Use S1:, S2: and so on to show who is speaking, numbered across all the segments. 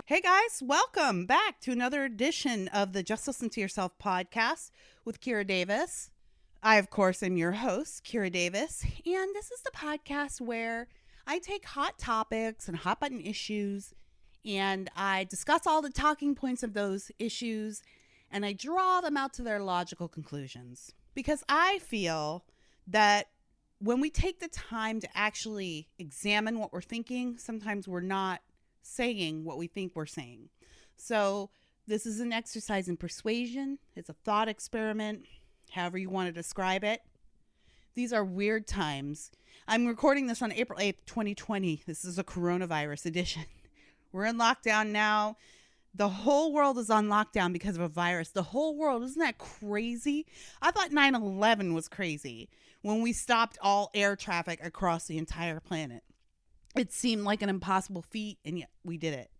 S1: Hey guys, welcome back to another edition of the Just Listen to Yourself podcast with Davis. I, of course, am your host, Davis, and this is the podcast where I take hot topics and hot button issues and I discuss all the talking points of those issues and I draw them out to their logical conclusions. Because I feel that when we take the time to actually examine what we're thinking, sometimes we're not saying what we think we're saying. So this is an exercise in persuasion. It's a thought experiment, however you want to describe it. These are weird times. I'm recording this on April 8th, 2020. This is a coronavirus edition. We're in lockdown now. The whole world is on lockdown because of a virus. The whole world. Isn't that crazy? I thought 9/11 was crazy when we stopped all air traffic across the entire planet. It seemed like an impossible feat, and yet we did it.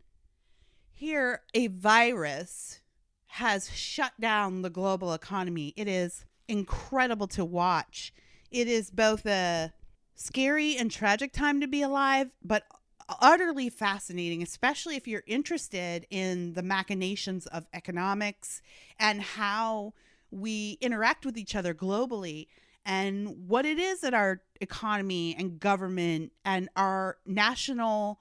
S1: Here, a virus has shut down the global economy. It is incredible to watch. It is both a scary and tragic time to be alive, but utterly fascinating, especially if you're interested in the machinations of economics and how we interact with each other globally and what it is that our economy and government and our national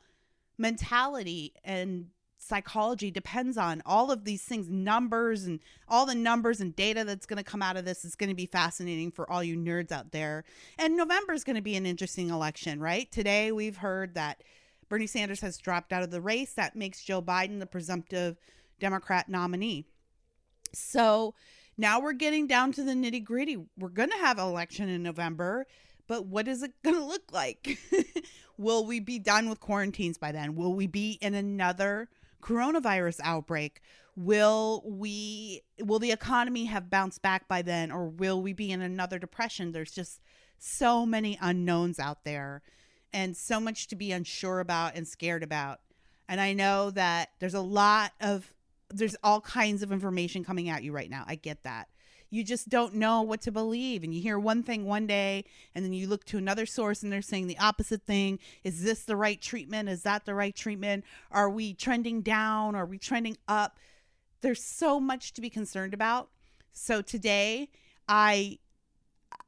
S1: mentality and psychology depends on. All of these things, numbers and all the numbers and data that's going to come out of this is going to be fascinating for all you nerds out there. And November is going to be an interesting election, right? Today we've heard that Bernie Sanders has dropped out of the race. That makes Joe Biden the presumptive Democrat nominee. So now we're getting down to the nitty gritty. We're going to have an election in November, but what is it going to look like? Will we be done with quarantines by then? Will we be in another coronavirus outbreak? Will the economy have bounced back by then, or will we be in another depression? There's just so many unknowns out there and so much to be unsure about and scared about. And I know that there's all kinds of information coming at you right now. I get that. You just don't know what to believe. And you hear one thing one day, and then you look to another source and they're saying the opposite thing. Is this the right treatment? Is that the right treatment? Are we trending down? Are we trending up? There's so much to be concerned about. So today, I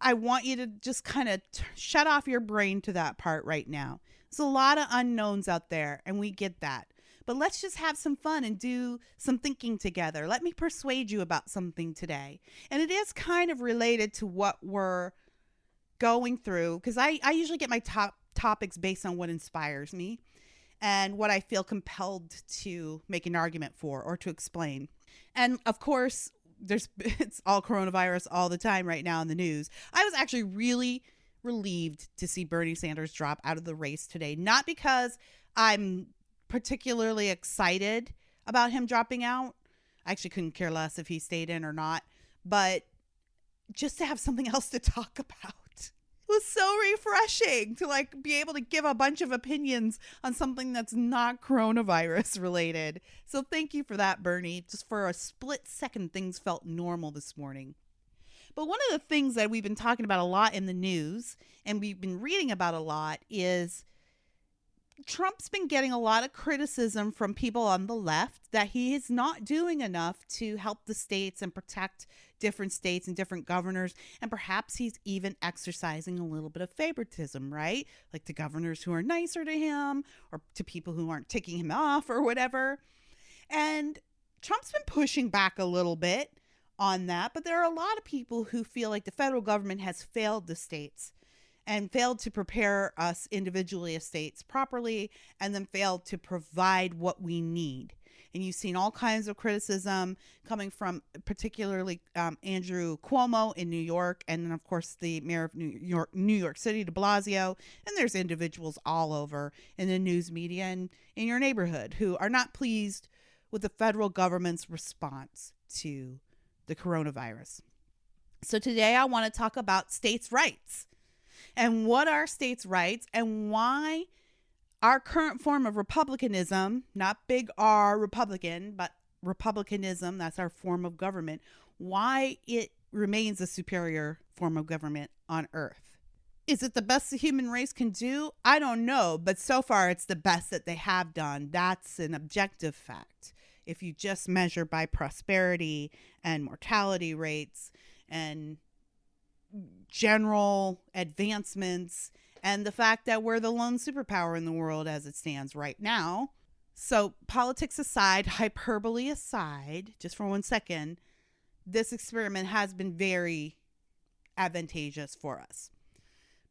S1: want you to just kind of shut off your brain to that part right now. There's a lot of unknowns out there, and we get that. But let's just have some fun and do some thinking together. Let me persuade you about something today. And it is kind of related to what we're going through, because I usually get my top topics based on what inspires me and what I feel compelled to make an argument for or to explain. And of course, it's all coronavirus all the time right now in the news. I was actually really relieved to see Bernie Sanders drop out of the race today. Not because I'm particularly excited about him dropping out. I actually couldn't care less if he stayed in or not, but just to have something else to talk about. It was so refreshing to be able to give a bunch of opinions on something that's not coronavirus related. So thank you for that, Bernie. Just for a split second, things felt normal this morning. But one of the things that we've been talking about a lot in the news and we've been reading about a lot is Trump's been getting a lot of criticism from people on the left that he is not doing enough to help the states and protect different states and different governors. And perhaps he's even exercising a little bit of favoritism, right? Like to governors who are nicer to him or to people who aren't ticking him off or whatever. And Trump's been pushing back a little bit on that. But there are a lot of people who feel like the federal government has failed the states and failed to prepare us individually as states properly, and then failed to provide what we need. And you've seen all kinds of criticism coming from particularly Andrew Cuomo in New York, and then of course the mayor of New York City, de Blasio. And there's individuals all over in the news media and in your neighborhood who are not pleased with the federal government's response to the coronavirus. So today I want to talk about states' rights. And what are states' rights and why our current form of republicanism, not big R Republican, but republicanism, that's our form of government, why it remains a superior form of government on earth. Is it the best the human race can do? I don't know, but so far it's the best that they have done. That's an objective fact. If you just measure by prosperity and mortality rates and general advancements and the fact that we're the lone superpower in the world as it stands right now. So politics aside, hyperbole aside, just for 1 second, this experiment has been very advantageous for us.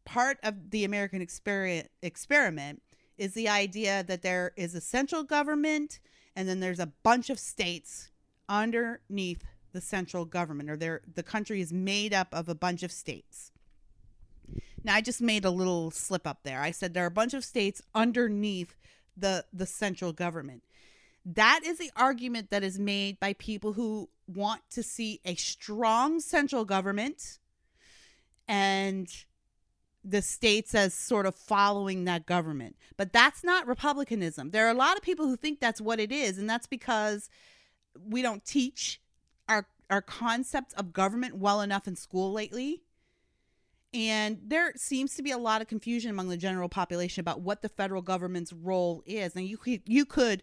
S1: Part of the American experiment is the idea that there is a central government and then there's a bunch of states underneath the central government, or the country is made up of a bunch of states. Now, I just made a little slip up there. I said there are a bunch of states underneath the central government. That is the argument that is made by people who want to see a strong central government and the states as sort of following that government. But that's not republicanism. There are a lot of people who think that's what it is, and that's because we don't teach our concepts of government well enough in school lately. And there seems to be a lot of confusion among the general population about what the federal government's role is. And you could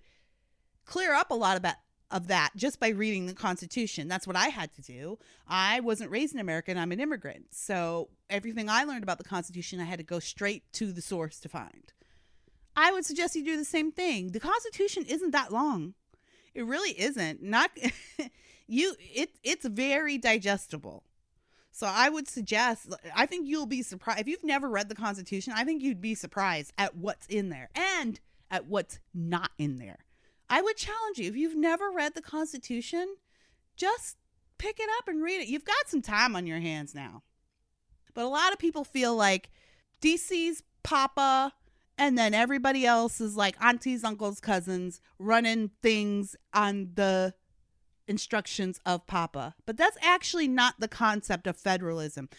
S1: clear up a lot of that just by reading the Constitution. That's what I had to do. I wasn't raised in America and I'm an immigrant. So everything I learned about the Constitution, I had to go straight to the source to find. I would suggest you do the same thing. The Constitution isn't that long. It really isn't. It's very digestible. So I would suggest, I think you'll be surprised. If you've never read the Constitution, I think you'd be surprised at what's in there and at what's not in there. I would challenge you, if you've never read the Constitution, just pick it up and read it. You've got some time on your hands now. But a lot of people feel like DC's Papa, and then everybody else is like aunties, uncles, cousins, running things on the instructions of Papa. But that's actually not the concept of federalism.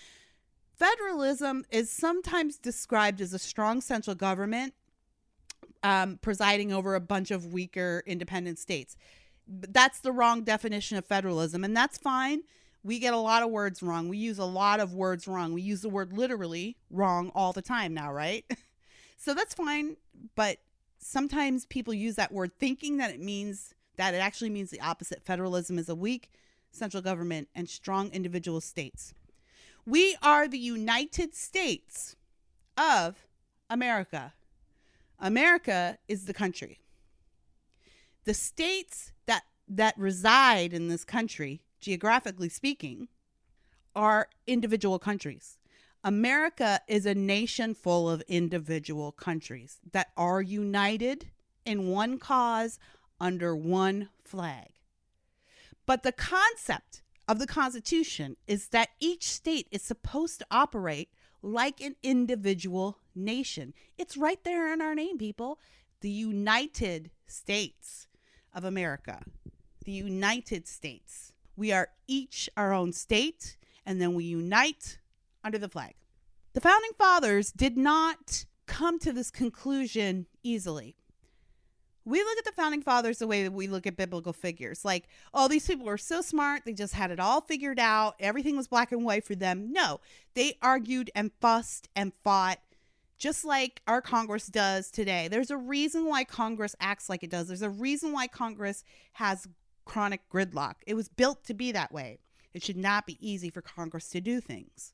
S1: Federalism is sometimes described as a strong central government presiding over a bunch of weaker independent states. But that's the wrong definition of federalism, and that's fine. We get a lot of words wrong. We use a lot of words wrong. We use the word literally wrong all the time now, right? So that's fine, but sometimes people use that word thinking that it actually means the opposite. Federalism is a weak central government and strong individual states. We are the United States of America. America is the country. The states that reside in this country, geographically speaking, are individual countries. America is a nation full of individual countries that are united in one cause under one flag. But the concept of the Constitution is that each state is supposed to operate like an individual nation. It's right there in our name, people. The United States of America. The United States. We are each our own state, and then we unite under the flag. The Founding Fathers did not come to this conclusion easily. We look at the Founding Fathers the way that we look at biblical figures. Like, oh, these people were so smart. They just had it all figured out. Everything was black and white for them. No, they argued and fussed and fought just like our Congress does today. There's a reason why Congress acts like it does. There's a reason why Congress has chronic gridlock. It was built to be that way. It should not be easy for Congress to do things.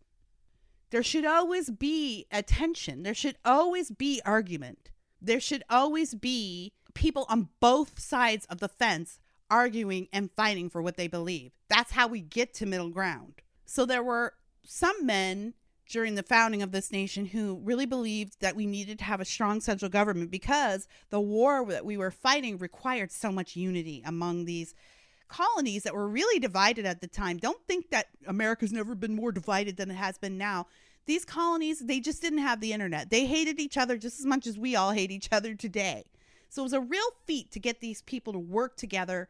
S1: There should always be a tension. There should always be argument. There should always be people on both sides of the fence arguing and fighting for what they believe. That's how we get to middle ground. So there were some men during the founding of this nation who really believed that we needed to have a strong central government because the war that we were fighting required so much unity among these colonies that were really divided at the time. Don't think that America's never been more divided than it has been now. These colonies, they just didn't have the internet. They hated each other just as much as we all hate each other today. So it was a real feat to get these people to work together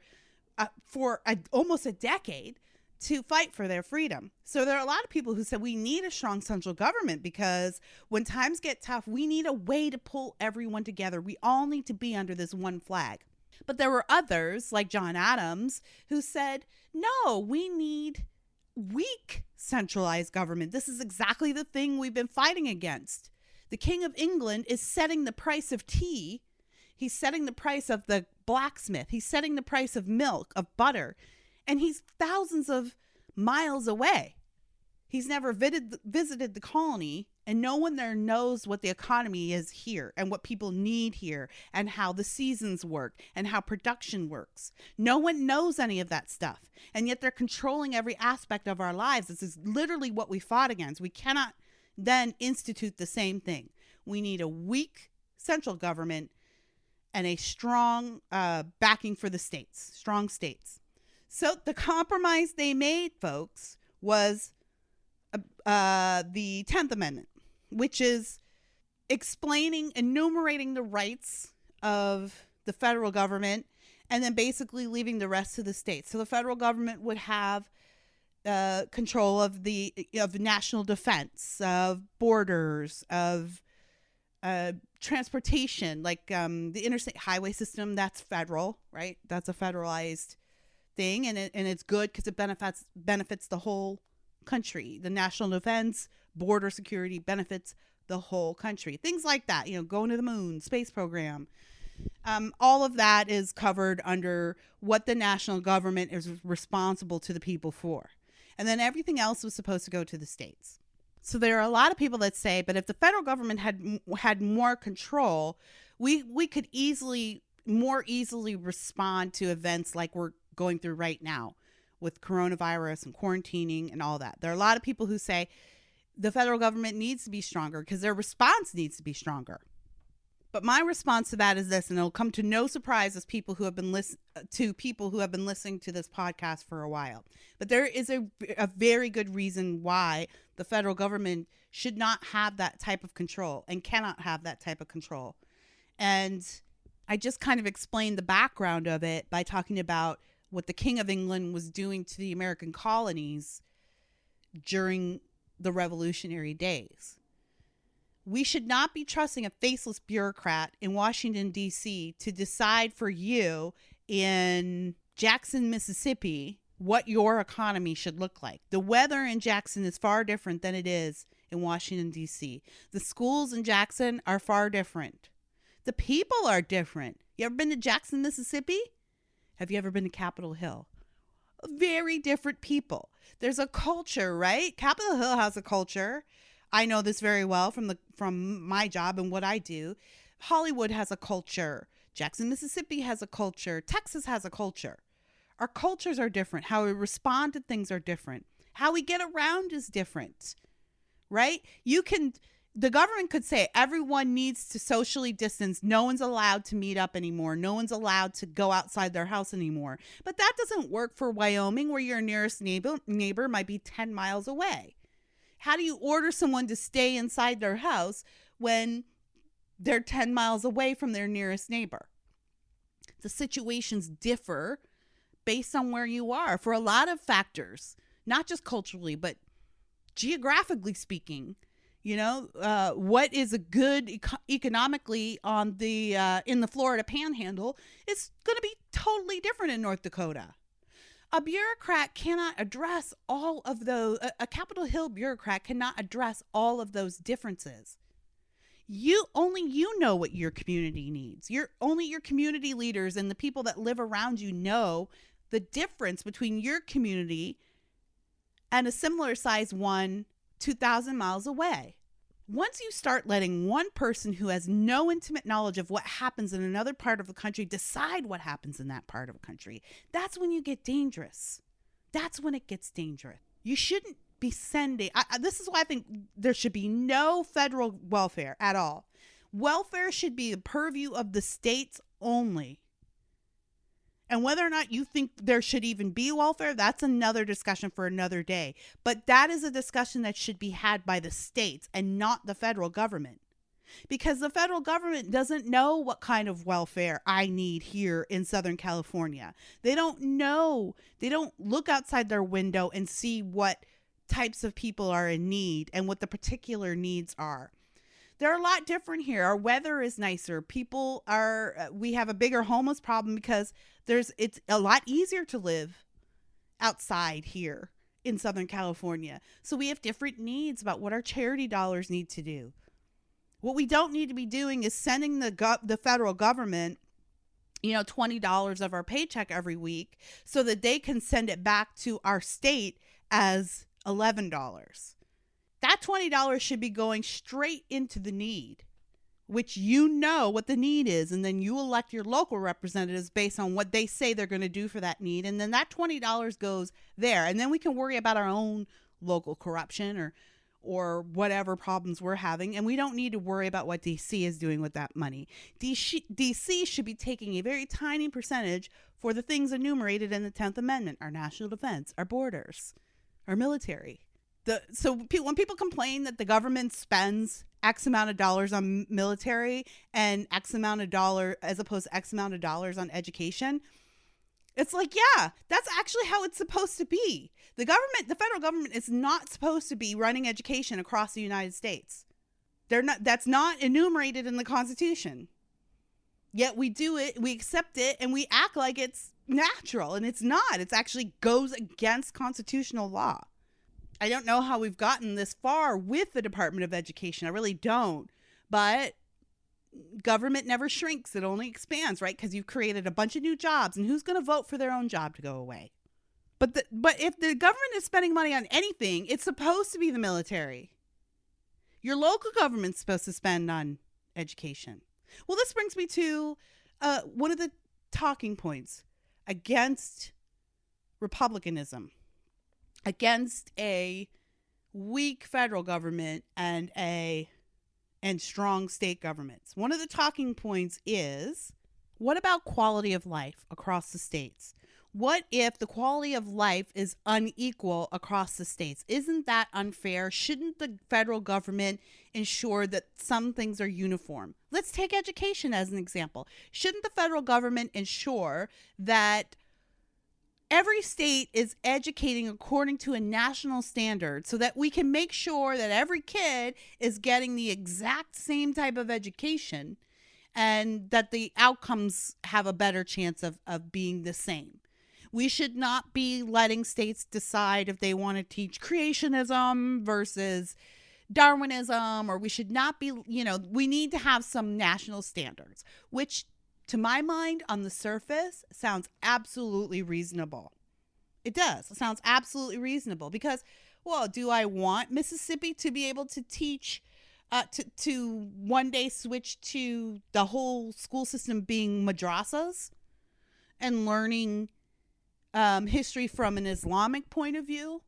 S1: for almost a decade to fight for their freedom. So there are a lot of people who said we need a strong central government because when times get tough, we need a way to pull everyone together. We all need to be under this one flag. But there were others like John Adams who said, no, we need weak centralized government. This is exactly the thing we've been fighting against. The King of England is setting the price of tea. He's setting the price of the blacksmith. He's setting the price of milk, of butter. And he's thousands of miles away. He's never visited the colony, and no one there knows what the economy is here and what people need here and how the seasons work and how production works. No one knows any of that stuff, and yet they're controlling every aspect of our lives. This is literally what we fought against. We cannot then institute the same thing. We need a weak central government and a strong backing for the states, strong states. So the compromise they made, folks, was the 10th Amendment, which is enumerating the rights of the federal government and then basically leaving the rest to the states. So the federal government would have control of national defense, of borders, of transportation, like the interstate highway system. That's federal, right? That's a federalized thing, and it's good because it benefits the whole country. The national defense, border security benefits the whole country. Things like that, going to the moon, space program. All of that is covered under what the national government is responsible to the people for. And then everything else was supposed to go to the states. So there are a lot of people that say, but if the federal government had more control, we could more easily respond to events like we're going through right now with coronavirus and quarantining and all that. There are a lot of people who say the federal government needs to be stronger because their response needs to be stronger. But my response to that is this, and it'll come to no surprise as people who have been listening to this podcast for a while. But there is a very good reason why the federal government should not have that type of control and cannot have that type of control. And I just kind of explained the background of it by talking about what the King of England was doing to the American colonies during the Revolutionary days. We should not be trusting a faceless bureaucrat in Washington, D.C. to decide for you in Jackson, Mississippi, what your economy should look like. The weather in Jackson is far different than it is in Washington, D.C. The schools in Jackson are far different. The people are different. You ever been to Jackson, Mississippi? Have you ever been to Capitol Hill? Very different people. There's a culture, right? Capitol Hill has a culture. I know this very well from my job and what I do. Hollywood has a culture. Jackson, Mississippi has a culture. Texas has a culture. Our cultures are different. How we respond to things are different. How we get around is different, right? The government could say everyone needs to socially distance. No one's allowed to meet up anymore. No one's allowed to go outside their house anymore. But that doesn't work for Wyoming, where your nearest neighbor might be 10 miles away. How do you order someone to stay inside their house when they're 10 miles away from their nearest neighbor? The situations differ based on where you are for a lot of factors, not just culturally, but geographically speaking. What is a good economically on in the Florida Panhandle is going to be totally different in North Dakota. A bureaucrat cannot address all of those. A Capitol Hill bureaucrat cannot address all of those differences. You know what your community needs. Only your community leaders and the people that live around you know the difference between your community and a similar size one 2,000 miles away. Once you start letting one person who has no intimate knowledge of what happens in another part of the country decide what happens in that part of the country, that's when you get dangerous. That's when it gets dangerous. You shouldn't be sending. This is why I think there should be no federal welfare at all. Welfare should be the purview of the states only. And whether or not you think there should even be welfare, that's another discussion for another day. But that is a discussion that should be had by the states and not the federal government. Because the federal government doesn't know what kind of welfare I need here in Southern California. They don't know. They don't look outside their window and see what types of people are in need and what the particular needs are. They're a lot different here. Our weather is nicer. We have a bigger homeless problem because it's a lot easier to live outside here in Southern California. So we have different needs about what our charity dollars need to do. What we don't need to be doing is sending the federal government, $20 of our paycheck every week so that they can send it back to our state as $11. That $20 should be going straight into the need, which what the need is, and then you elect your local representatives based on what they say they're going to do for that need, and then that $20 goes there, and then we can worry about our own local corruption or whatever problems we're having, and we don't need to worry about what DC is doing with that money. DC should be taking a very tiny percentage for the things enumerated in the 10th Amendment: our national defense, our borders, our military. When people complain that the government spends X amount of dollars on military and X amount of dollars as opposed to X amount of dollars on education, it's like, yeah, that's actually how it's supposed to be. The federal government is not supposed to be running education across the United States. That's not enumerated in the Constitution. Yet we do it, we accept it, and we act like it's natural, and it's not. It actually goes against constitutional law. I don't know how we've gotten this far with the Department of Education. I really don't. But government never shrinks. It only expands, right? Because you've created a bunch of new jobs, and who's going to vote for their own job to go away? But if the government is spending money on anything, it's supposed to be the military. Your local government's supposed to spend on education. Well, this brings me to one of the talking points against republicanism, against a weak federal government and strong state governments. One of the talking points is, what about quality of life across the states? What if the quality of life is unequal across the states? Isn't that unfair? Shouldn't the federal government ensure that some things are uniform? Let's take education as an example. Shouldn't the federal government ensure that every state is educating according to a national standard so that we can make sure that every kid is getting the exact same type of education and that the outcomes have a better chance of being the same? We should not be letting states decide if they want to teach creationism versus Darwinism, or we should not be, we need to have some national standards, which to my mind on the surface sounds absolutely reasonable. It does. It sounds absolutely reasonable because, well, do I want Mississippi to be able to teach, to one day switch to the whole school system being madrasas and learning history from an Islamic point of view?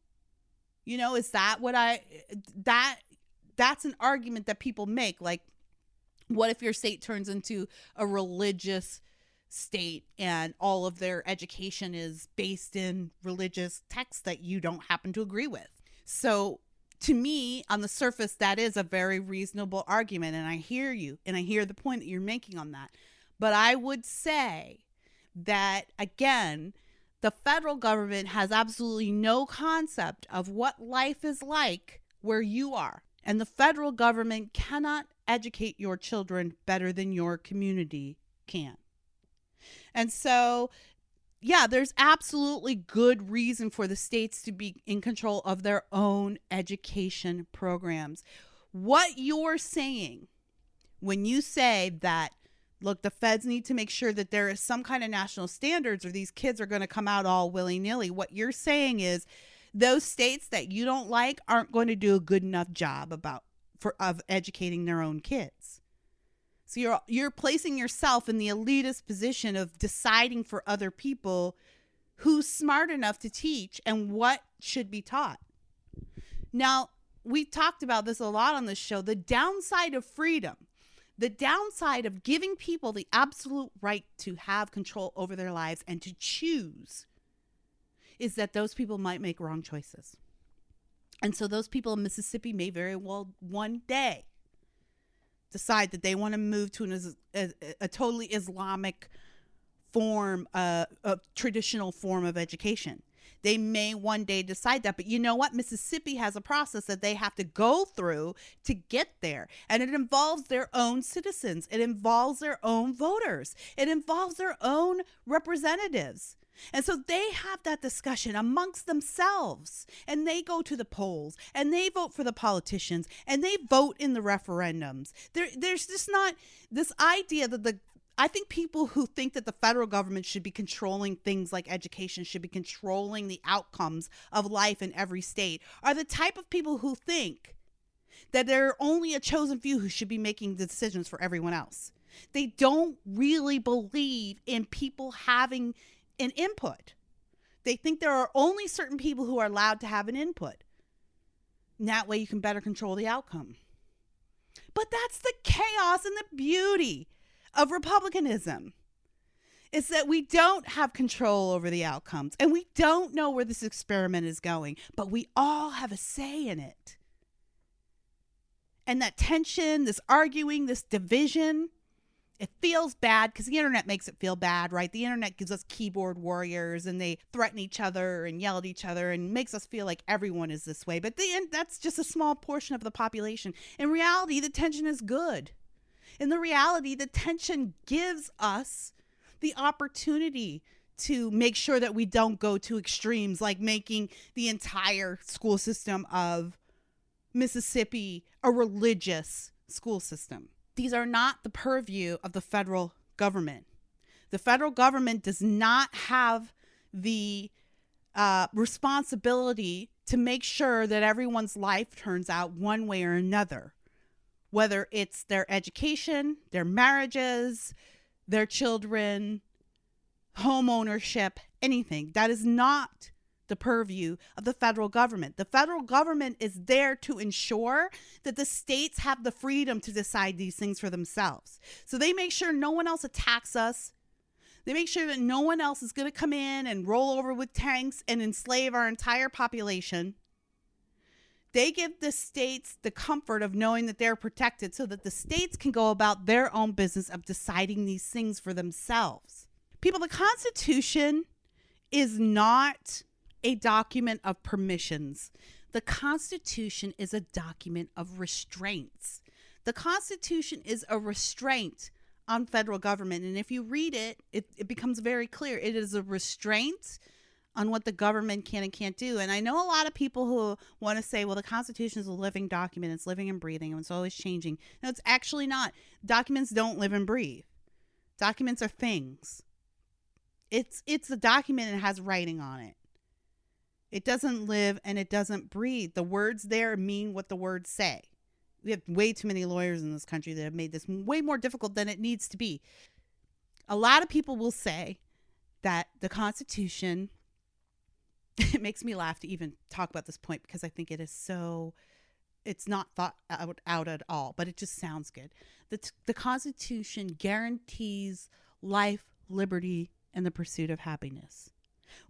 S1: Is that what that's an argument that people make. Like, what if your state turns into a religious state and all of their education is based in religious texts that you don't happen to agree with? So to me, on the surface, that is a very reasonable argument. And I hear you, and I hear the point that you're making on that. But I would say that, again, the federal government has absolutely no concept of what life is like where you are. And the federal government cannot educate your children better than your community can. And so, yeah, there's absolutely good reason for the states to be in control of their own education programs. What you're saying when you say that, look, the feds need to make sure that there is some kind of national standards or these kids are going to come out all willy-nilly. What you're saying is those states that you don't like aren't going to do a good enough job of educating their own kids. So you're placing yourself in the elitist position of deciding for other people who's smart enough to teach and what should be taught. Now, we talked about this a lot on this show, the downside of freedom. The downside of giving people the absolute right to have control over their lives and to choose is that those people might make wrong choices. And so those people in Mississippi may very well one day decide that they want to move to a totally Islamic form, a traditional form of education. They may one day decide that, but you know what? Mississippi has a process that they have to go through to get there. And it involves their own citizens. It involves their own voters. It involves their own representatives. And so they have that discussion amongst themselves, and they go to the polls and they vote for the politicians and they vote in the referendums. There's just not this idea that I think people who think that the federal government should be controlling things like education, should be controlling the outcomes of life in every state, are the type of people who think that there are only a chosen few who should be making the decisions for everyone else. They don't really believe in people having an input. They think there are only certain people who are allowed to have an input. And that way you can better control the outcome. But that's the chaos and the beauty of republicanism. Is that we don't have control over the outcomes and we don't know where this experiment is going, but we all have a say in it. And that tension, this arguing, this division, it feels bad because the internet makes it feel bad, right? The internet gives us keyboard warriors and they threaten each other and yell at each other and makes us feel like everyone is this way. But that's just a small portion of the population. In reality, the tension is good. In the reality, the tension gives us the opportunity to make sure that we don't go to extremes, like making the entire school system of Mississippi a religious school system. These are not the purview of the federal government. The federal government does not have the responsibility to make sure that everyone's life turns out one way or another, whether it's their education, their marriages, their children, home ownership, anything. That is not the purview of the federal government. The federal government is there to ensure that the states have the freedom to decide these things for themselves. So they make sure no one else attacks us. They make sure that no one else is going to come in and roll over with tanks and enslave our entire population. They give the states the comfort of knowing that they're protected so that the states can go about their own business of deciding these things for themselves. People, the Constitution is not a document of permissions. The Constitution is a document of restraints. The Constitution is a restraint on federal government. And if you read it, it becomes very clear. It is a restraint on what the government can and can't do. And I know a lot of people who want to say, well, the Constitution is a living document. It's living and breathing. And it's always changing. No, it's actually not. Documents don't live and breathe. Documents are things. It's a document and it has writing on it. It doesn't live and it doesn't breathe. The words there mean what the words say. We have way too many lawyers in this country that have made this way more difficult than it needs to be. A lot of people will say that the Constitution, it makes me laugh to even talk about this point because I think it is so, it's not thought out at all, but it just sounds good. The Constitution guarantees life, liberty, and the pursuit of happiness.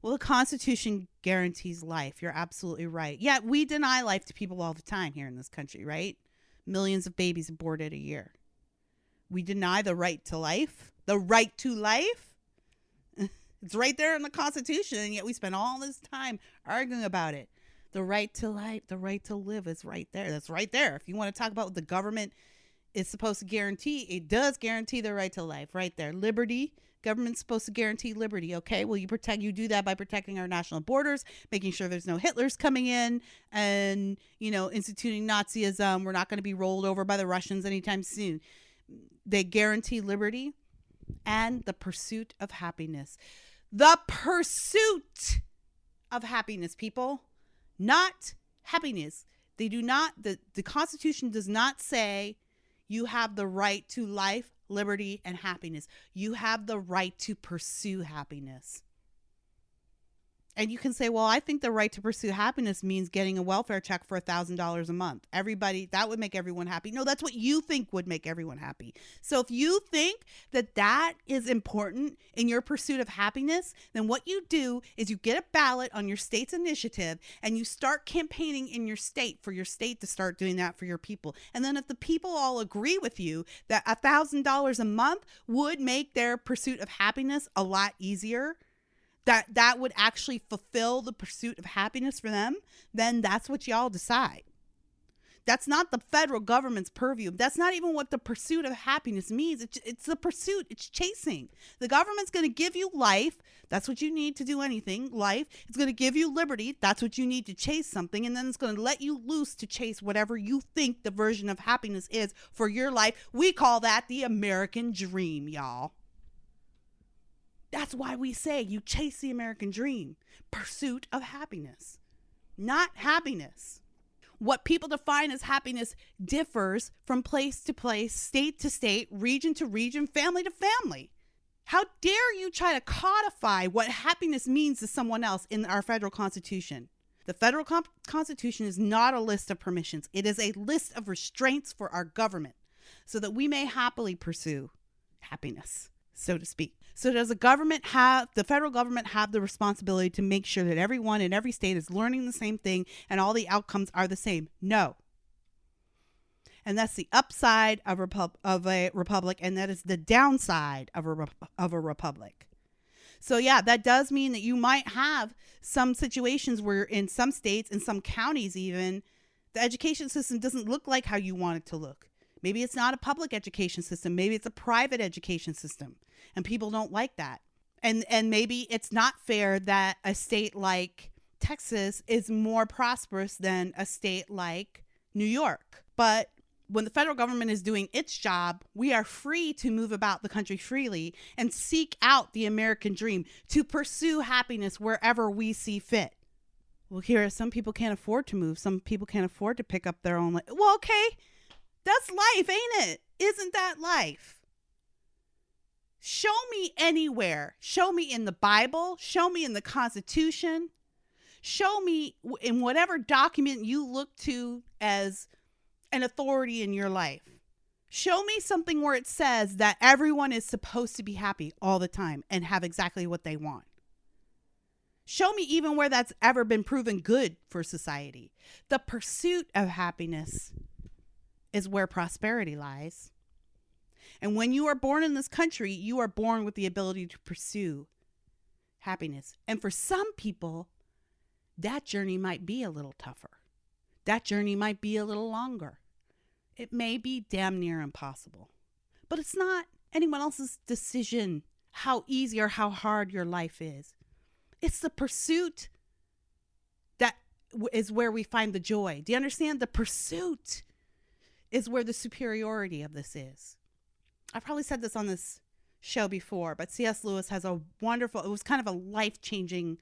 S1: Well, the Constitution guarantees life. You're absolutely right. Yet we deny life to people all the time here in this country, right? Millions of babies aborted a year. We deny the right to life. The right to life? It's right there in the Constitution, and yet we spend all this time arguing about it. The right to life, the right to live is right there. That's right there. If you want to talk about what the government is supposed to guarantee, it does guarantee the right to life right there. Liberty. Government's supposed to guarantee liberty. Okay, well, you do that by protecting our national borders, making sure there's no Hitlers coming in and, instituting Nazism. We're not going to be rolled over by the Russians anytime soon. They guarantee liberty and the pursuit of happiness. The pursuit of happiness, people, not happiness. They do not, the Constitution does not say you have the right to life, liberty, and happiness. You have the right to pursue happiness. And you can say, well, I think the right to pursue happiness means getting a welfare check for $1,000 a month. Everybody, that would make everyone happy. No, that's what you think would make everyone happy. So if you think that that is important in your pursuit of happiness, then what you do is you get a ballot on your state's initiative and you start campaigning in your state for your state to start doing that for your people. And then if the people all agree with you that $1,000 a month would make their pursuit of happiness a lot easier, that would actually fulfill the pursuit of happiness for them, then that's what y'all decide. That's not the federal government's purview. That's not even what the pursuit of happiness means. It's the pursuit. It's chasing. The government's going to give you life. That's what you need to do anything. Life. It's going to give you liberty. That's what you need to chase something. And then it's going to let you loose to chase whatever you think the version of happiness is for your life. We call that the American dream, y'all. That's why we say you chase the American dream. Pursuit of happiness, not happiness. What people define as happiness differs from place to place, state to state, region to region, family to family. How dare you try to codify what happiness means to someone else in our federal constitution? The federal constitution is not a list of permissions. It is a list of restraints for our government so that we may happily pursue happiness, so to speak. So does the federal government have the responsibility to make sure that everyone in every state is learning the same thing and all the outcomes are the same? No. And that's the upside of a republic, and that is the downside of a republic. So yeah, that does mean that you might have some situations where in some states, in some counties even, the education system doesn't look like how you want it to look. Maybe it's not a public education system. Maybe it's a private education system. And people don't like that. And maybe it's not fair that a state like Texas is more prosperous than a state like New York. But when the federal government is doing its job, we are free to move about the country freely and seek out the American dream, to pursue happiness wherever we see fit. Well, here, some people can't afford to move. Some people can't afford to pick up their own life. Well, okay. That's life, ain't it? Isn't that life? Show me anywhere. Show me in the Bible. Show me in the Constitution. Show me in whatever document you look to as an authority in your life. Show me something where it says that everyone is supposed to be happy all the time and have exactly what they want. Show me even where that's ever been proven good for society. The pursuit of happiness is where prosperity lies. And when you are born in this country, you are born with the ability to pursue happiness. And for some people, that journey might be a little tougher. That journey might be a little longer. It may be damn near impossible. But it's not anyone else's decision how easy or how hard your life is. It's the pursuit that is where we find the joy. Do you understand? The pursuit is where the superiority of this is. I've probably said this on this show before, but C.S. Lewis has a wonderful, it was kind of a life-changing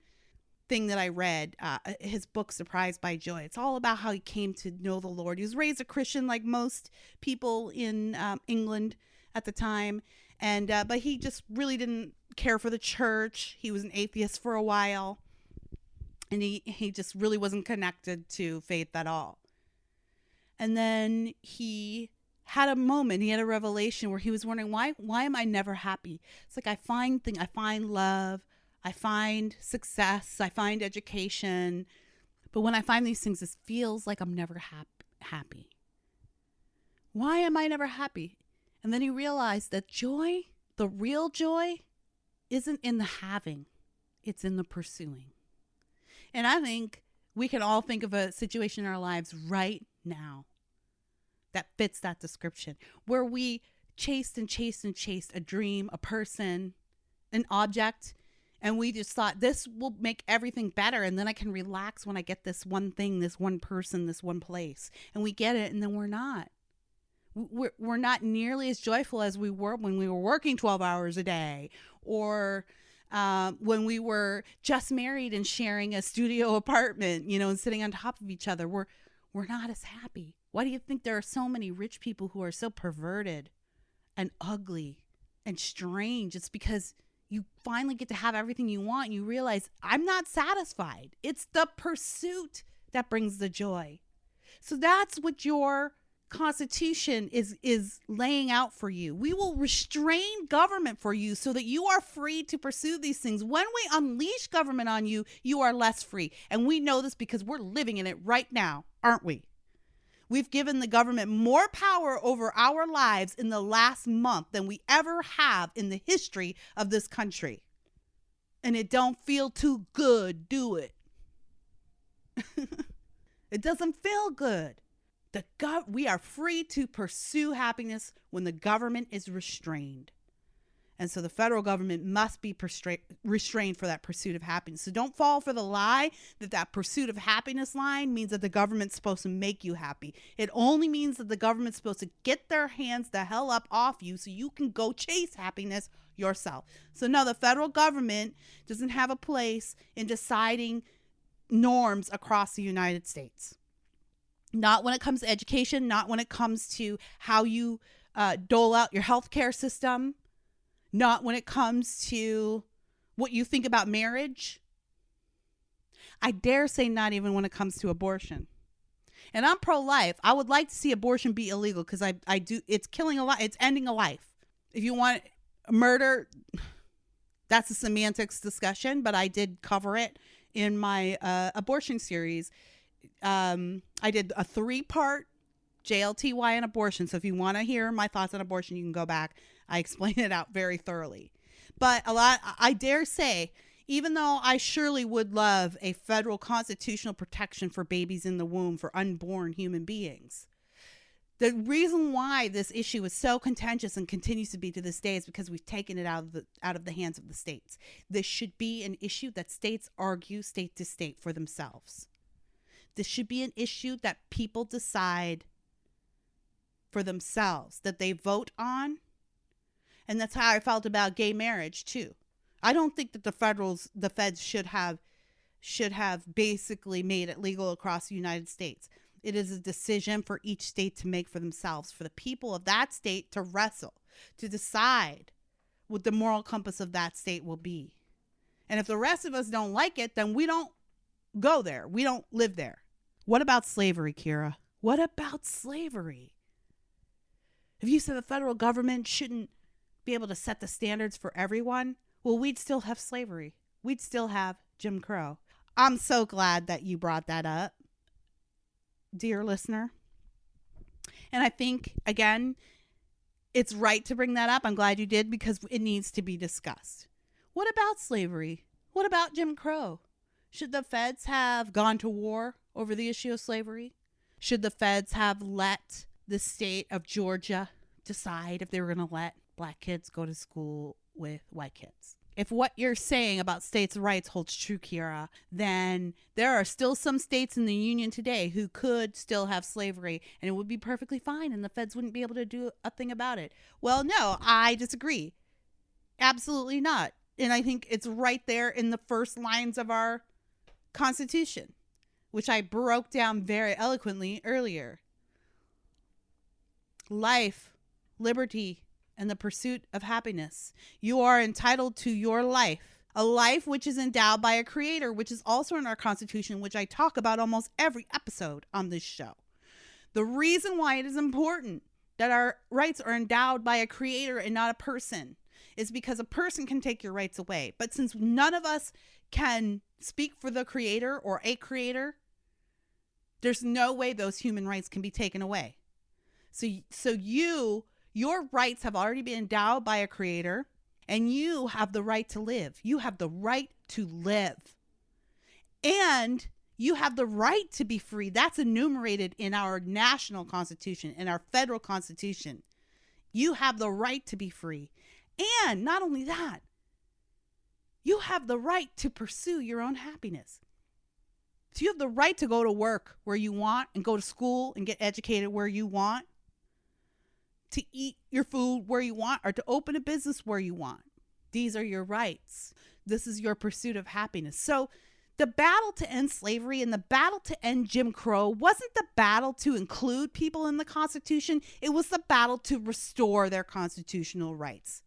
S1: thing that I read, his book, Surprised by Joy. It's all about how he came to know the Lord. He was raised a Christian like most people in England at the time, and but he just really didn't care for the church. He was an atheist for a while, and he just really wasn't connected to faith at all. And then he had a moment, he had a revelation where he was wondering, why am I never happy? It's like I find love, I find success, I find education, but when I find these things, it feels like I'm never happy. Why am I never happy? And then he realized that joy, the real joy, isn't in the having, it's in the pursuing. And I think we can all think of a situation in our lives right now that fits that description, where we chased a dream, a person, an object, and we just thought this will make everything better, and then I can relax when I get this one thing, this one person, this one place. And we get it, and then we're not. We're not nearly as joyful as we were when we were working 12 hours a day, or when we were just married and sharing a studio apartment, and sitting on top of each other. We're not as happy. Why do you think there are so many rich people who are so perverted and ugly and strange? It's because you finally get to have everything you want. And you realize, I'm not satisfied. It's the pursuit that brings the joy. So that's what your Constitution is laying out for you. We will restrain government for you so that you are free to pursue these things. When we unleash government on you, you are less free. And we know this because we're living in it right now, aren't we? We've given the government more power over our lives in the last month than we ever have in the history of this country. And it don't feel too good, do it? It doesn't feel good. We are free to pursue happiness when the government is restrained. And so the federal government must be restrained for that pursuit of happiness. So don't fall for the lie that pursuit of happiness line means that the government's supposed to make you happy. It only means that the government's supposed to get their hands the hell up off you so you can go chase happiness yourself. So no, the federal government doesn't have a place in deciding norms across the United States. Not when it comes to education, not when it comes to how you dole out your healthcare system. Not when it comes to what you think about marriage. I dare say not even when it comes to abortion. And I'm pro-life. I would like to see abortion be illegal because I do. It's killing a life. It's ending a life. If you want murder, that's a semantics discussion, but I did cover it in my abortion series. I did a 3-part JLTY and abortion. So if you want to hear my thoughts on abortion, you can go back. I explain it out very thoroughly. But I dare say, even though I surely would love a federal constitutional protection for babies in the womb for unborn human beings, the reason why this issue is so contentious and continues to be to this day is because we've taken it out of the hands of the states. This should be an issue that states argue state to state for themselves. This should be an issue that people decide for themselves, that they vote on. And that's how I felt about gay marriage too. I don't think that the feds should have basically made it legal across the United States. It is a decision for each state to make for themselves, for the people of that state to wrestle, to decide what the moral compass of that state will be. And if the rest of us don't like it, then we don't go there. We don't live there. What about slavery, Kira? What about slavery? If you said the federal government shouldn't be able to set the standards for everyone, well, we'd still have slavery. We'd still have Jim Crow. I'm so glad that you brought that up, dear listener. And I think, again, it's right to bring that up. I'm glad you did because it needs to be discussed. What about slavery? What about Jim Crow? Should the feds have gone to war over the issue of slavery? Should the feds have let the state of Georgia decide if they were going to let black kids go to school with white kids? If what you're saying about states' rights holds true, Kira, then there are still some states in the union today who could still have slavery and it would be perfectly fine and the feds wouldn't be able to do a thing about it. Well, no, I disagree. Absolutely not. And I think it's right there in the first lines of our Constitution, which I broke down very eloquently earlier. Life, liberty, and the pursuit of happiness. You are entitled to your life, a life which is endowed by a creator, which is also in our Constitution, which I talk about almost every episode on this show. The reason why it is important that our rights are endowed by a creator and not a person is because a person can take your rights away. But since none of us can speak for the creator or a creator, there's no way those human rights can be taken away. So your rights have already been endowed by a creator, and you have the right to live. You have the right to live. And you have the right to be free. That's enumerated in our national constitution, in our federal constitution. You have the right to be free. And not only that, you have the right to pursue your own happiness. So you have the right to go to work where you want and go to school and get educated where you want, to eat your food where you want, or to open a business where you want. These are your rights. This is your pursuit of happiness. So the battle to end slavery and the battle to end Jim Crow wasn't the battle to include people in the Constitution. It was the battle to restore their constitutional rights.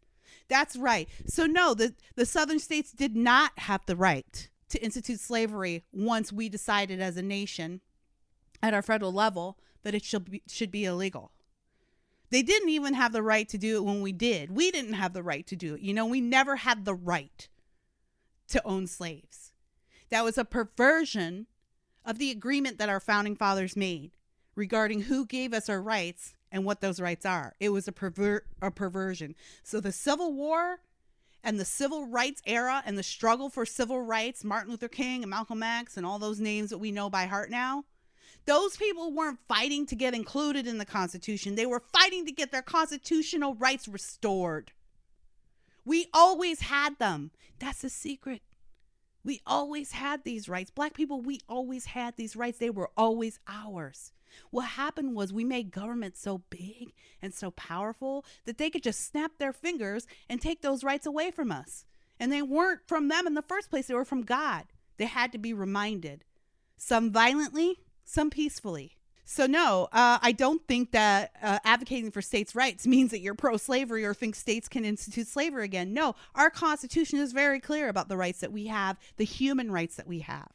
S1: That's right. So no, the southern states did not have the right to institute slavery once we decided as a nation at our federal level that it should be illegal. They didn't even have the right to do it when we did. We didn't have the right to do it. We never had the right to own slaves. That was a perversion of the agreement that our founding fathers made regarding who gave us our rights and what those rights are. It was a perversion. So the Civil War and the Civil Rights era and the struggle for civil rights, Martin Luther King and Malcolm X and all those names that we know by heart now, Those people weren't fighting to get included in the Constitution. They were fighting to get their constitutional rights restored. We always had them. That's the secret. We always had these rights. Black people, we always had these rights. They were always ours. What happened was we made government so big and so powerful that they could just snap their fingers and take those rights away from us. And they weren't from them in the first place. They were from God. They had to be reminded. Some violently, some peacefully. So no, I don't think that advocating for states' rights means that you're pro-slavery or think states can institute slavery again. No, our Constitution is very clear about the rights that we have, the human rights that we have.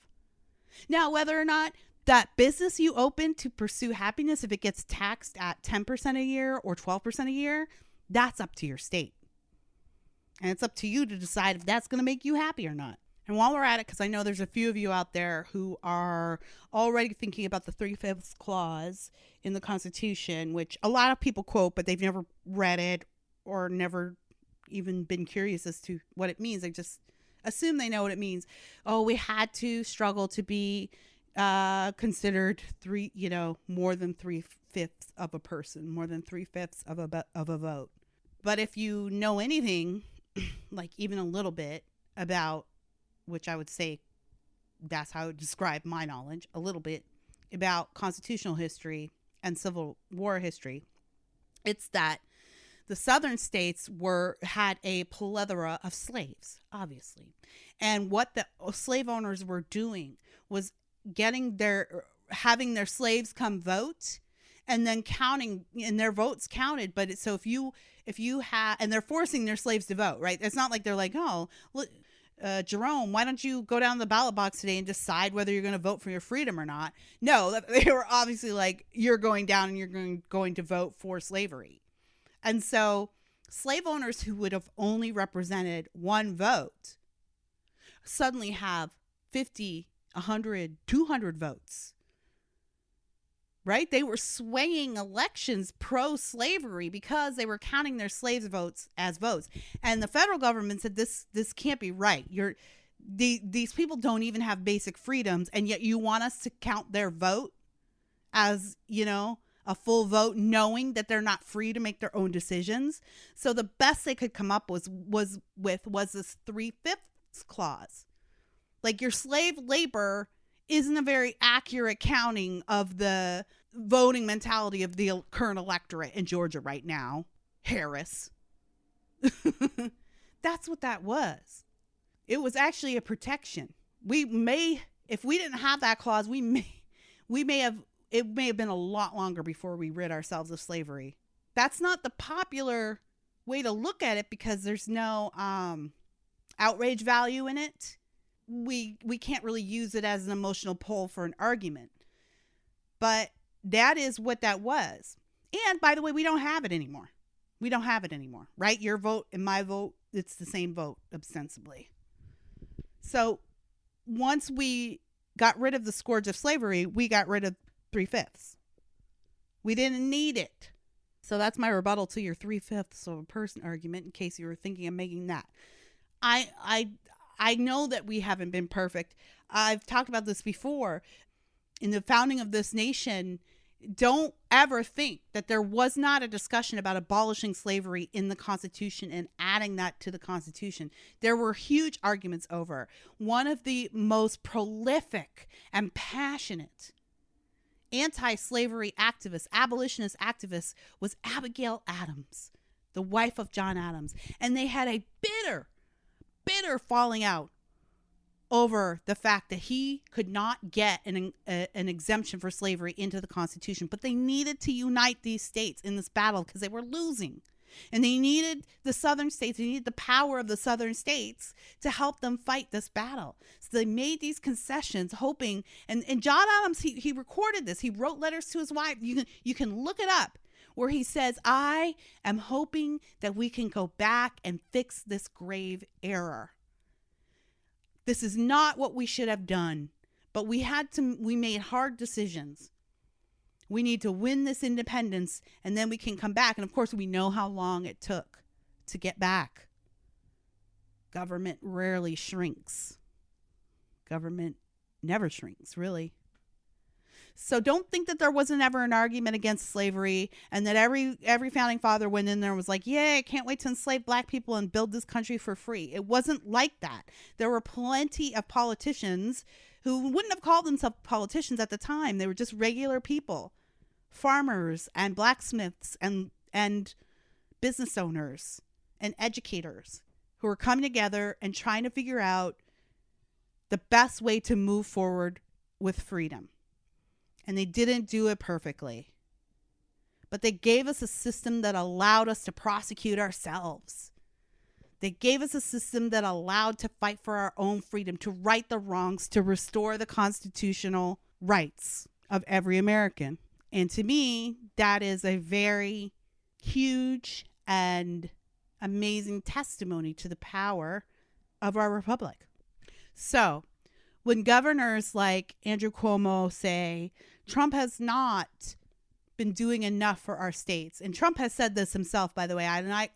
S1: Now, whether or not that business you open to pursue happiness, if it gets taxed at 10% a year or 12% a year, that's up to your state. And it's up to you to decide if that's going to make you happy or not. And while we're at it, because I know there's a few of you out there who are already thinking about the 3/5 clause in the Constitution, which a lot of people quote, but they've never read it or never even been curious as to what it means. They just assume they know what it means. Oh, we had to struggle to be considered more than 3/5 of a person, more than 3/5 of a vote. But if you know anything, like even a little bit about, which I would say that's how I would describe my knowledge, a little bit about constitutional history and Civil War history, it's that the southern states had a plethora of slaves, obviously. And what the slave owners were doing was having their slaves come vote and then counting, and their votes counted. But so if you have, and they're forcing their slaves to vote, right? It's not like they're like, oh, look, Jerome, why don't you go down to the ballot box today and decide whether you're going to vote for your freedom or not? No, they were obviously like, you're going down and you're going to vote for slavery. And so slave owners who would have only represented one vote suddenly have 50, 100, 200 votes. Right? They were swaying elections pro-slavery because they were counting their slaves' votes as votes. And the federal government said this can't be right. These people don't even have basic freedoms, and yet you want us to count their vote as, a full vote, knowing that they're not free to make their own decisions. So the best they could come up was this 3/5 clause. Like, your slave labor isn't a very accurate counting of the voting mentality of the current electorate in Georgia right now. Harris. That's what that was. It was actually a protection. If we didn't have that clause, it may have been a lot longer before we rid ourselves of slavery. That's not the popular way to look at it because there's no outrage value in it. We can't really use it as an emotional pull for an argument. But that is what that was. And by the way, we don't have it anymore. Right? Your vote and my vote, it's the same vote, ostensibly. So once we got rid of the scourge of slavery, we got rid of 3/5. We didn't need it. So that's my rebuttal to your 3/5 of a person argument, in case you were thinking of making that. I know that we haven't been perfect. I've talked about this before. In the founding of this nation, don't ever think that there was not a discussion about abolishing slavery in the Constitution and adding that to the Constitution. There were huge arguments over. One of the most prolific and passionate anti-slavery activists, abolitionist activists, was Abigail Adams, the wife of John Adams. And they had a bitter falling out over the fact that he could not get an exemption for slavery into the Constitution. But they needed to unite these states in this battle because they were losing. And they needed the southern states, they needed the power of the southern states to help them fight this battle. So they made these concessions hoping, and John Adams, he recorded this. He wrote letters to his wife. You can look it up, where he says, I am hoping that we can go back and fix this grave error. This is not what we should have done, but we made hard decisions. We need to win this independence, and then we can come back. And of course, we know how long it took to get back. Government rarely shrinks. Government never shrinks, really. So don't think that there wasn't ever an argument against slavery and that every founding father went in there and was like, yeah, I can't wait to enslave black people and build this country for free. It wasn't like that. There were plenty of politicians who wouldn't have called themselves politicians at the time. They were just regular people, farmers and blacksmiths and business owners and educators who were coming together and trying to figure out the best way to move forward with freedom. And they didn't do it perfectly. But they gave us a system that allowed us to prosecute ourselves. They gave us a system that allowed to fight for our own freedom, to right the wrongs, to restore the constitutional rights of every American. And to me, that is a very huge and amazing testimony to the power of our republic. So, when governors like Andrew Cuomo say Trump has not been doing enough for our states, and Trump has said this himself, by the way, I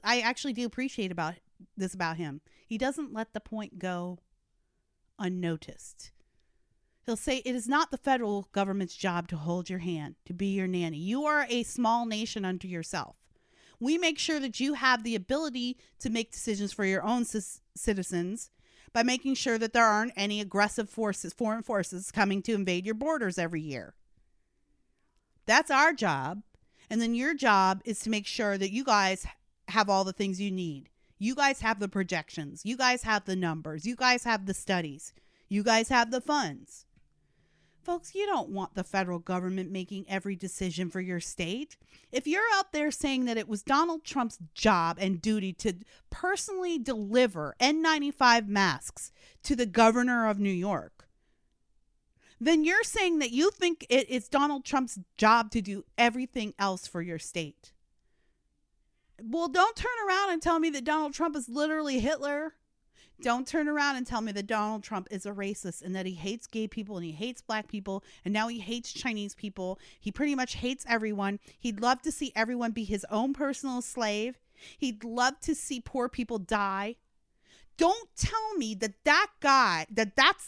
S1: actually do appreciate about him. He doesn't let the point go unnoticed. He'll say it is not the federal government's job to hold your hand, to be your nanny. You are a small nation unto yourself. We make sure that you have the ability to make decisions for your own citizens by making sure that there aren't any aggressive forces, foreign forces coming to invade your borders every year. That's our job. And then your job is to make sure that you guys have all the things you need. You guys have the projections. You guys have the numbers. You guys have the studies. You guys have the funds. Folks, you don't want the federal government making every decision for your state. If you're out there saying that it was Donald Trump's job and duty to personally deliver N95 masks to the governor of New York, then you're saying that you think it's Donald Trump's job to do everything else for your state. Well, don't turn around and tell me that Donald Trump is literally Hitler. Don't turn around and tell me that Donald Trump is a racist and that he hates gay people and he hates black people and now he hates Chinese people. He pretty much hates everyone. He'd love to see everyone be his own personal slave. He'd love to see poor people die. Don't tell me that's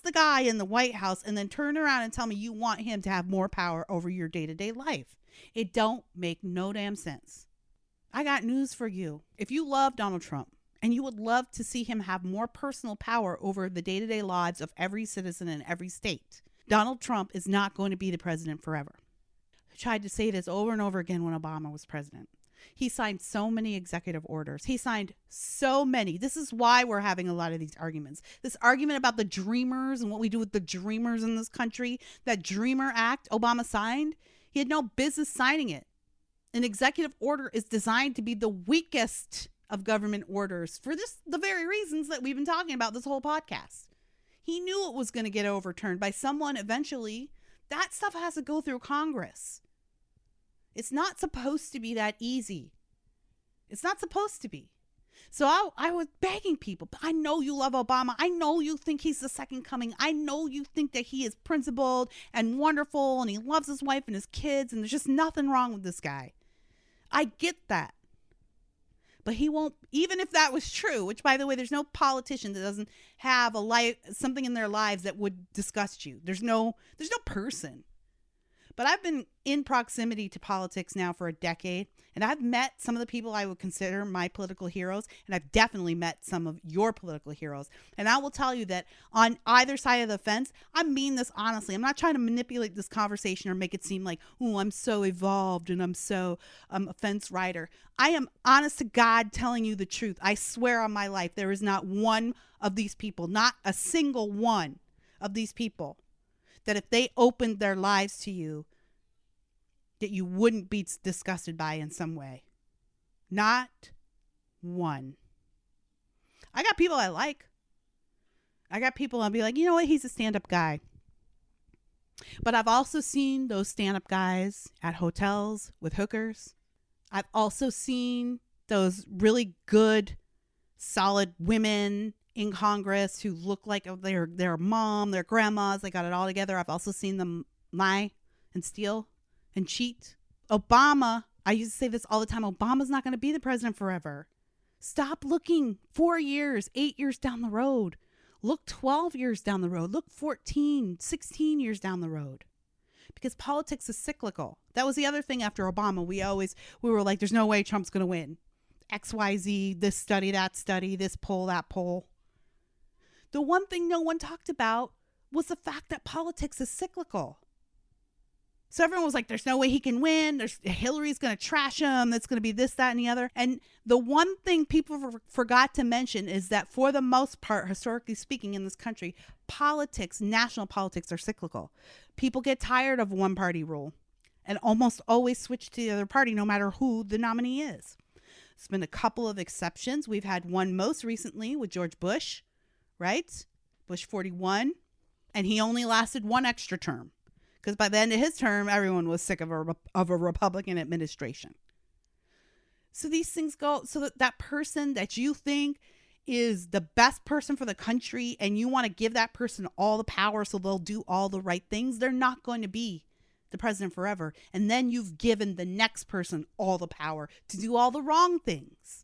S1: the guy in the White House and then turn around and tell me you want him to have more power over your day-to-day life. It don't make no damn sense. I got news for you. If you love Donald Trump, and you would love to see him have more personal power over the day-to-day lives of every citizen in every state, Donald Trump is not going to be the president forever. I tried to say this over and over again when Obama was president. He signed so many executive orders. He signed so many. This is why we're having a lot of these arguments. This argument about the dreamers and what we do with the dreamers in this country, that Dreamer Act Obama signed, he had no business signing it. An executive order is designed to be the weakest of government orders for the very reasons that we've been talking about this whole podcast. He knew it was going to get overturned by someone eventually. That stuff has to go through Congress. It's not supposed to be that easy. It's not supposed to be. So I was begging people, I know you love Obama. I know you think he's the second coming. I know you think that he is principled and wonderful and he loves his wife and his kids and there's just nothing wrong with this guy. I get that. But he won't, even if that was true, which by the way, there's no politician that doesn't have something in their lives that would disgust you. There's no person. But I've been in proximity to politics now for a decade, and I've met some of the people I would consider my political heroes, and I've definitely met some of your political heroes. And I will tell you that on either side of the fence, I mean this honestly. I'm not trying to manipulate this conversation or make it seem like, oh, I'm so evolved and I'm so a fence rider. I am honest to God telling you the truth. I swear on my life, there is not one of these people, not a single one of these people, that if they opened their lives to you, that you wouldn't be disgusted by in some way. Not one. I got people I like. I got people I'll be like, you know what? He's a stand-up guy. But I've also seen those stand-up guys at hotels with hookers. I've also seen those really good, solid women in Congress who look like their mom, their grandmas. They got it all together. I've also seen them lie and steal and cheat. Obama, I used to say this all the time, Obama's not going to be the president forever. Stop looking 4 years, 8 years down the road. Look 12 years down the road. Look 14, 16 years down the road. because politics is cyclical. That was the other thing after Obama. We were like, there's no way Trump's going to win. XYZ, this study, this poll, that poll. The one thing no one talked about was the fact that politics is cyclical. So everyone was like, there's no way he can win. Hillary's going to trash him. That's going to be this, that, and the other. And the one thing people forgot to mention is that for the most part, historically speaking in this country, politics, national politics are cyclical. People get tired of one party rule and almost always switch to the other party no matter who the nominee is. There's been a couple of exceptions. We've had one most recently with George Bush, right? Bush 41. And he only lasted one extra term. Because by the end of his term, everyone was sick of a Republican administration. So these things go, so that person that you think is the best person for the country and you want to give that person all the power so they'll do all the right things, they're not going to be the president forever. And then you've given the next person all the power to do all the wrong things.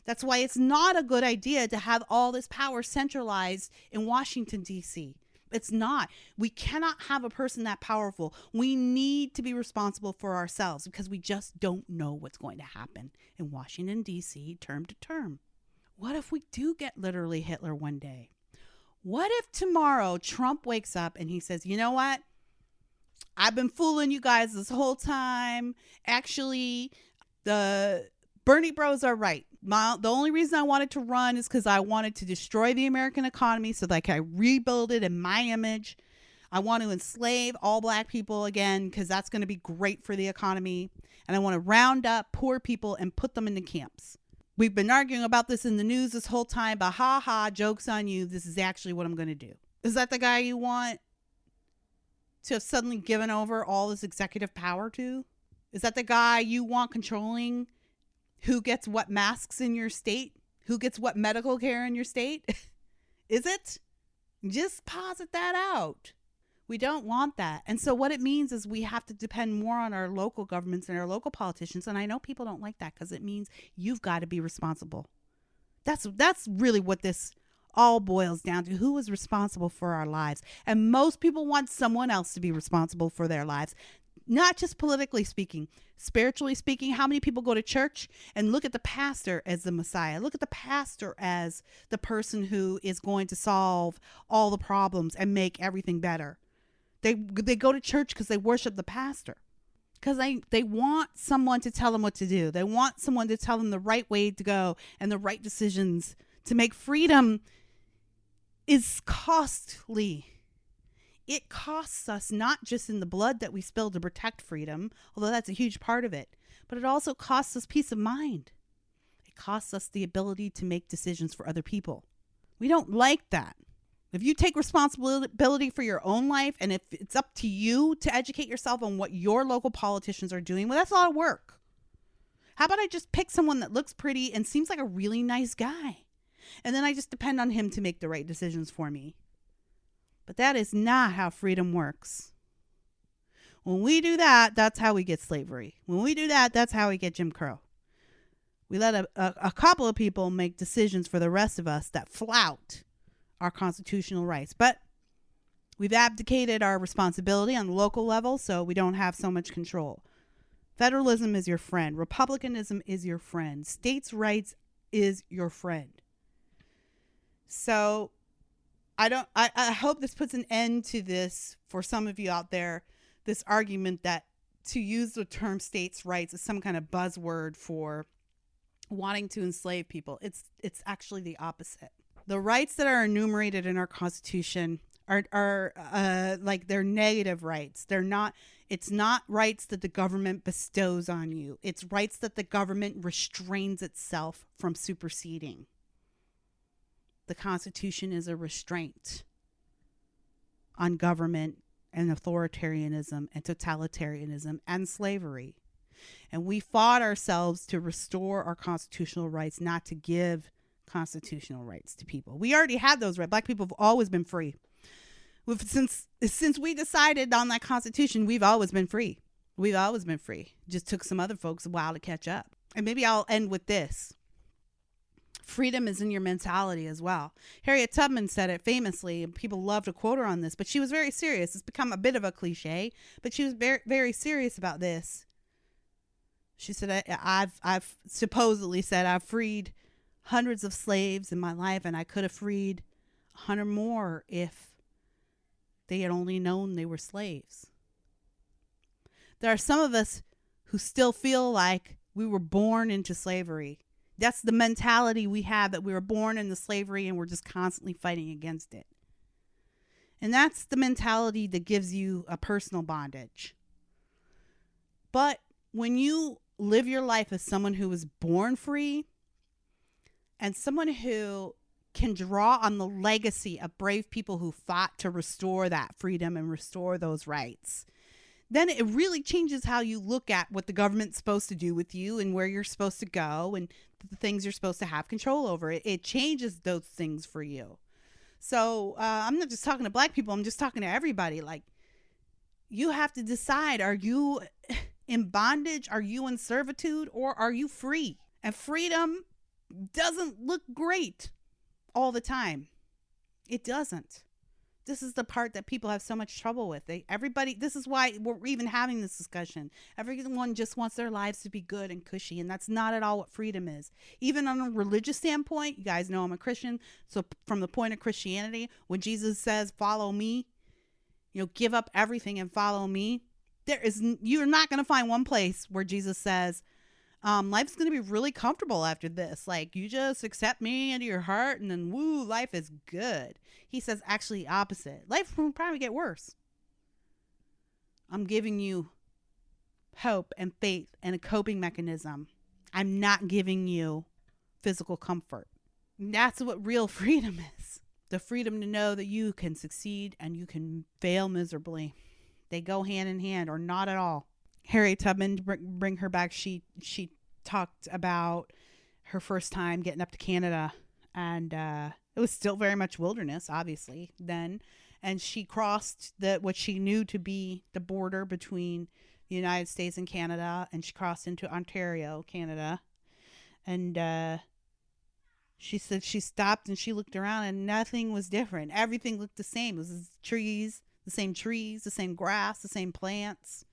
S1: That's why it's not a good idea to have all this power centralized in Washington, D.C. It's not. We cannot have a person that powerful. We need to be responsible for ourselves because we just don't know what's going to happen in Washington, D.C. term to term. What if we do get literally Hitler one day? What if tomorrow Trump wakes up and he says, you know what? I've been fooling you guys this whole time. Actually, the Bernie bros are right. The only reason I wanted to run is because I wanted to destroy the American economy so that I can rebuild it in my image. I want to enslave all black people again because that's going to be great for the economy. And I want to round up poor people and put them into camps. We've been arguing about this in the news this whole time, but joke's on you. This is actually what I'm going to do. Is that the guy you want to have suddenly given over all this executive power to? Is that the guy you want controlling who gets what masks in your state? Who gets what medical care in your state? Is it? Just posit that out. We don't want that. And so what it means is we have to depend more on our local governments and our local politicians. And I know people don't like that because it means you've got to be responsible. That's really what this all boils down to. Who is responsible for our lives? And most people want someone else to be responsible for their lives. Not just politically speaking, spiritually speaking. How many people go to church and look at the pastor as the Messiah? Look at the pastor as the person who is going to solve all the problems and make everything better. They go to church because they worship the pastor. Because they want someone to tell them what to do. They want someone to tell them the right way to go and the right decisions to make. Freedom is costly. It costs us not just in the blood that we spill to protect freedom, although that's a huge part of it, but it also costs us peace of mind. It costs us the ability to make decisions for other people. We don't like that. If you take responsibility for your own life and if it's up to you to educate yourself on what your local politicians are doing, well, that's a lot of work. How about I just pick someone that looks pretty and seems like a really nice guy? And then I just depend on him to make the right decisions for me. But that is not how freedom works. When we do that, that's how we get slavery. When we do that, that's how we get Jim Crow. We let a couple of people make decisions for the rest of us that flout our constitutional rights. But we've abdicated our responsibility on the local level, so we don't have so much control. Federalism is your friend. Republicanism is your friend. States' rights is your friend. So I hope this puts an end to this for some of you out there, this argument that to use the term states' rights is some kind of buzzword for wanting to enslave people. It's actually the opposite. The rights that are enumerated in our Constitution are like they're negative rights. It's not rights that the government bestows on you. It's rights that the government restrains itself from superseding. The Constitution is a restraint on government and authoritarianism and totalitarianism and slavery. And we fought ourselves to restore our constitutional rights, not to give constitutional rights to people. We already had those rights. Black people have always been free. Since we decided on that Constitution, we've always been free. We've always been free. Just took some other folks a while to catch up. And maybe I'll end with this. freedom is in your mentality as well. Harriet Tubman said it famously, and people love to quote her on this, but she was very serious. It's become a bit of a cliche, but she was very, very serious about this. She said, I've supposedly said I've freed hundreds of slaves in my life, and I could have freed 100 more if they had only known they were slaves. There are some of us who still feel like we were born into slavery. That's the mentality we have, that we were born into slavery and we're just constantly fighting against it. And that's the mentality that gives you a personal bondage. But when you live your life as someone who was born free and someone who can draw on the legacy of brave people who fought to restore that freedom and restore those rights, then it really changes how you look at what the government's supposed to do with you and where you're supposed to go and the things you're supposed to have control over. It changes those things for you. So I'm not just talking to black people. I'm just talking to everybody. Like, you have to decide, are you in bondage? Are you in servitude? Or are you free? And freedom doesn't look great all the time. It doesn't. This is the part that people have so much trouble with. This is why we're even having this discussion. Everyone just wants their lives to be good and cushy, and that's not at all what freedom is. Even on a religious standpoint, you guys know I'm a Christian, so from the point of Christianity, when Jesus says, follow me, give up everything and follow me, you're not going to find one place where Jesus says, life's going to be really comfortable after this. Like, you just accept me into your heart and then woo, life is good. He says actually opposite. Life will probably get worse. I'm giving you hope and faith and a coping mechanism. I'm not giving you physical comfort. And that's what real freedom is. The freedom to know that you can succeed and you can fail miserably. They go hand in hand, or not at all. Harriet Tubman, bring her back. She talked about her first time getting up to Canada, and it was still very much wilderness, obviously, then. And she crossed what she knew to be the border between the United States and Canada, and she crossed into Ontario, Canada. And she said she stopped and she looked around and nothing was different. Everything looked the same. It was the same grass, the same plants.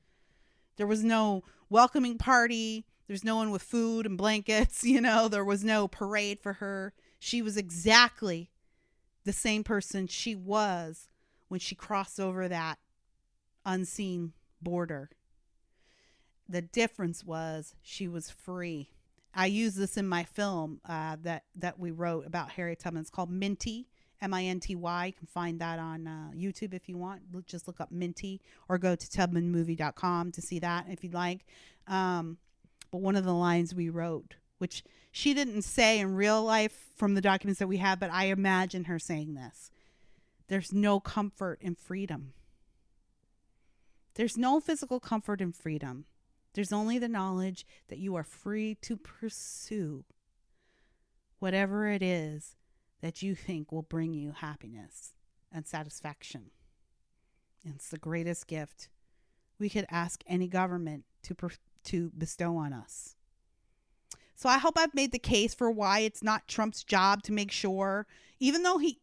S1: There was no welcoming party. There's no one with food and blankets. There was no parade for her. She was exactly the same person she was when she crossed over that unseen border. The difference was she was free. I use this in my film that we wrote about Harriet Tubman. It's called Minty, Minty. You can find that on YouTube if you want. Just look up Minty or go to tubmanmovie.com to see that if you'd like. But one of the lines we wrote, which she didn't say in real life from the documents that we have, but I imagine her saying this: there's no comfort in freedom. There's no physical comfort in freedom. There's only the knowledge that you are free to pursue whatever it is that you think will bring you happiness and satisfaction. And it's the greatest gift we could ask any government to bestow on us. So I hope I've made the case for why it's not Trump's job to make sure, even though he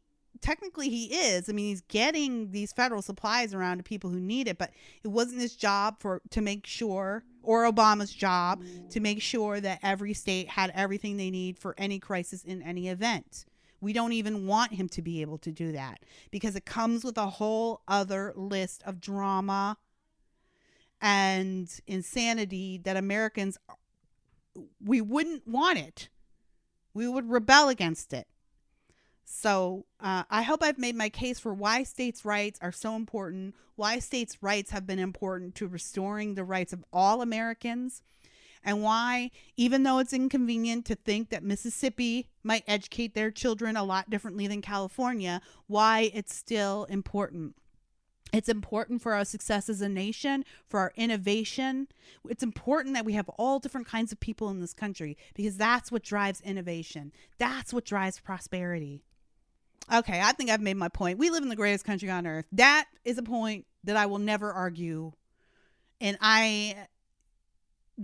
S1: is, he's getting these federal supplies around to people who need it, but it wasn't his job to make sure, or Obama's job to make sure that every state had everything they need for any crisis in any event. We don't even want him to be able to do that because it comes with a whole other list of drama and insanity that Americans, we wouldn't want it. We would rebel against it. So I hope I've made my case for why states' rights are so important, why states' rights have been important to restoring the rights of all Americans, and why, even though it's inconvenient to think that Mississippi might educate their children a lot differently than California, why it's still important. It's important for our success as a nation, for our innovation. It's important that we have all different kinds of people in this country because that's what drives innovation. That's what drives prosperity. Okay, I think I've made my point. We live in the greatest country on earth. That is a point that I will never argue. And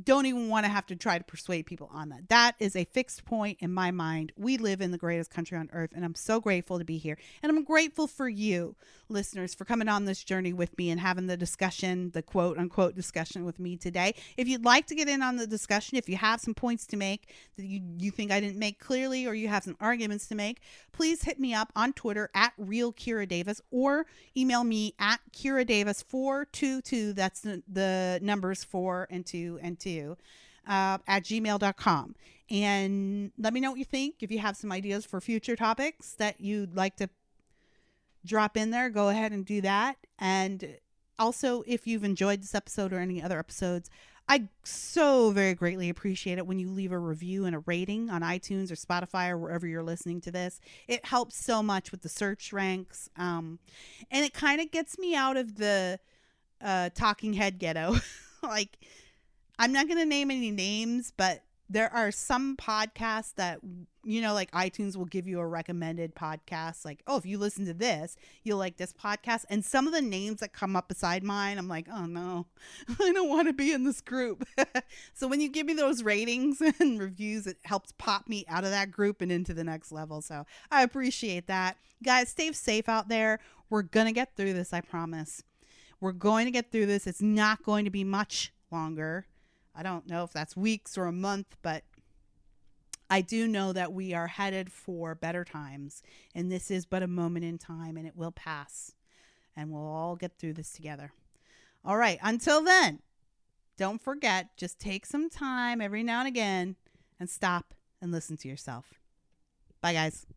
S1: don't even want to have to try to persuade people on that. That is a fixed point in my mind. We live in the greatest country on earth, and I'm so grateful to be here. And I'm grateful for you, listeners, for coming on this journey with me and having the discussion, the quote unquote discussion with me today. If you'd like to get in on the discussion, if you have some points to make that you think I didn't make clearly, or you have some arguments to make, please hit me up on Twitter at realkiradavis, or email me at kiradavis422. That's the numbers 4 and 2 and 2 at gmail.com. And let me know what you think. If you have some ideas for future topics that you'd like to drop in there, go ahead and do that. And also, if you've enjoyed this episode or any other episodes, I so very greatly appreciate it when you leave a review and a rating on iTunes or Spotify or wherever you're listening to this. It helps so much with the search ranks. And it kind of gets me out of the talking head ghetto. Like, I'm not going to name any names, but there are some podcasts that, like iTunes will give you a recommended podcast. Like, oh, if you listen to this, you'll like this podcast. And some of the names that come up beside mine, I'm like, oh no, I don't want to be in this group. So when you give me those ratings and reviews, it helps pop me out of that group and into the next level. So I appreciate that. Guys, stay safe out there. We're going to get through this. I promise. We're going to get through this. It's not going to be much longer. I don't know if that's weeks or a month, but I do know that we are headed for better times, and this is but a moment in time, and it will pass, and we'll all get through this together. All right. Until then, don't forget, just take some time every now and again and stop and listen to yourself. Bye, guys.